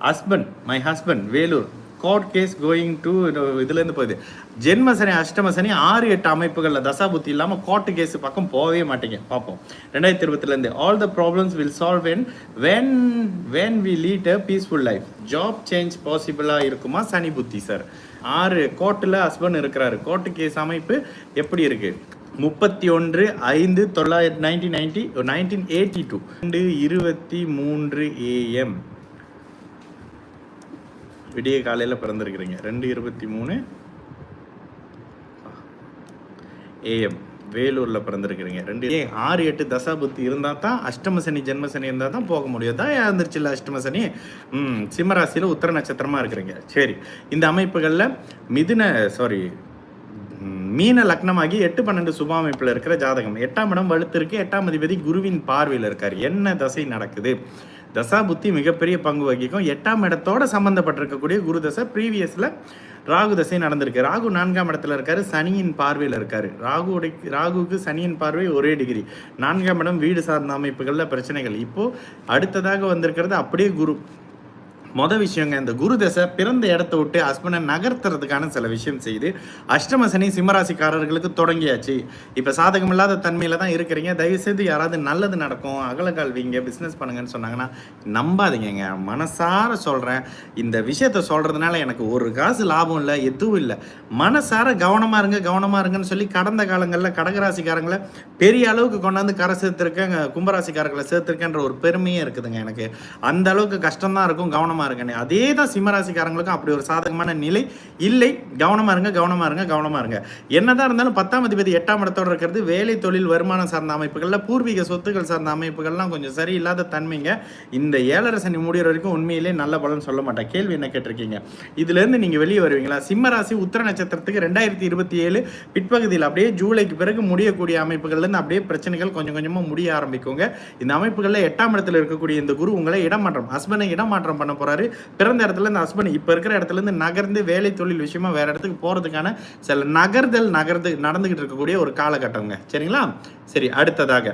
Husband Vellore court case going to இதுலேருந்து போகுது. ஜென்மசனி அஷ்டமசனி 6-8 அமைப்புகளில் தசாபுத்தி இல்லாமல் கோர்ட்டு கேஸ் பக்கம் போகவே மாட்டேங்க. பார்ப்போம் 2020 all the problems will solve when we lead a peaceful life. Job change பாசிபிளாக இருக்குமா? சனி புத்தி சார். 6 கோர்ட்டில் ஹஸ்பண்ட் இருக்கிறாரு. கோர்ட்டு கேஸ் அமைப்பு எப்படி இருக்கு? 31/5/1982 2:23 AM விடிய காலையில் பிறந்திருக்கிறீங்க. 2:23 AM வேலூரில் பிறந்திருக்கிறீங்க. 6-8 தசாபுத்தி இருந்தால் தான் அஷ்டம சனி ஜென்மசனி இருந்தால் தான் போக முடியும். தான் இருந்துருச்சுல்ல அஷ்டம சனி. சிம்மராசியில் உத்தர நட்சத்திரமாக இருக்கிறீங்க. சரி, இந்த அமைப்புகளில் மீன லக்னமாகி 8-12 சுப அமைப்பில் இருக்கிற ஜாதகம். 8ஆம் இடம் வலுத்து இருக்கு. 8ஆம் அதிபதி குருவின் பார்வையில் இருக்கார். என்ன தசை நடக்குது? தசா புத்தி மிகப்பெரிய பங்கு வகிக்கும். 8ஆம் இடத்தோட சம்பந்தப்பட்டிருக்கக்கூடிய குரு தசை. ப்ரீவியஸில் ராகு தசை நடந்திருக்கு. ராகு 4ஆம் இடத்துல இருக்காரு. சனியின் பார்வையில் இருக்காரு. ராகுவுக்கு சனியின் பார்வை ஒரே டிகிரி. 4ஆம் இடம் வீடு சார்ந்த அமைப்புகளில் பிரச்சனைகள். இப்போ அடுத்ததாக வந்திருக்கிறது அப்படியே குரு. விஷயங்க, இந்த குரு தசை பிறந்த இடத்த விட்டு ஹஸ்பண்டை நகர்த்துறதுக்கான சில விஷயம் செய்து அஷ்டம சனி சிம்மராசிக்காரர்களுக்கு தொடங்கியாச்சு. இப்போ சாதகம் இல்லாத தன்மையில தான் இருக்கிறீங்க. தயவுசெய்து யாராவது நல்லது நடக்கும், அகலகால் வீங்க, பிஸ்னஸ் பண்ணுங்கன்னு சொன்னாங்கன்னா நம்பாதீங்க. மனசார சொல்கிறேன். இந்த விஷயத்த சொல்கிறதுனால எனக்கு ஒரு காசு லாபம் இல்லை, எதுவும் இல்லை. மனசார கவனமாக இருங்கன்னு சொல்லி கடந்த காலங்களில் கடகராசிக்காரங்களை பெரிய அளவுக்கு கொண்டாந்து கரை சேர்த்துருக்கேன், கும்பராசிக்காரர்களை சேர்த்துருக்கேன்ற ஒரு பெருமையே இருக்குதுங்க எனக்கு. அந்த அளவுக்கு கஷ்டம்தான் இருக்கும். கவனமாக இருங்க. அதே தான் சிம்மராசிக்காரங்களுக்கும் அப்படி ஒரு சாதகமான நிலை இல்லை. கவனமா இருங்க. என்னதான் இருந்தாலும் 10ஆம் அதிபதி 8ஆம் இடத்தோட இருக்கிறது. வேலை தொழில் வருமானம் சார்ந்த அமைப்புகள்ல பூர்வீக சொத்துக்கள் சார்ந்த அமைப்புகள்லாம் கொஞ்சம் சரியில்லாத தன்மைங்க. இந்த 7.5 சனி முடிகிற வரைக்கும் உண்மையிலே நல்ல பலன் சொல்ல மாட்டேன். கேள்வி என்ன கேட்டிருக்கீங்க? இதுல இருந்து நீங்க வெளியே வருவீங்களா? சிம்மராசி உத்தர நட்சத்திரத்துக்கு 2027 பிற்பகுதியில் அப்படியே ஜூலைக்கு பிறகு முடியக்கூடிய அமைப்புகள்ல இருந்து அப்படியே பிரச்சனைகள் கொஞ்சம் கொஞ்சமா முடிய ஆரம்பிக்குங்க. இந்த அமைப்புகள்ல 8ஆம் இடத்துல இருக்கக்கூடிய இந்த குரு உங்களை ஹஸ்பண்டை இடமாற்றம் பண்ண போறாரு. பிறந்த இடத்துல இந்த ஹஸ்பண்ட் இப்ப இருக்கிற இடத்துல இருந்து நகர்ந்து வேலை தொழில் விஷயமா வேற இடத்துக்கு போறதுக்கான சில நடந்துகிட்டு இருக்கக்கூடிய ஒரு காலகட்டங்க. சரிங்களா? சரி, அடுத்ததாக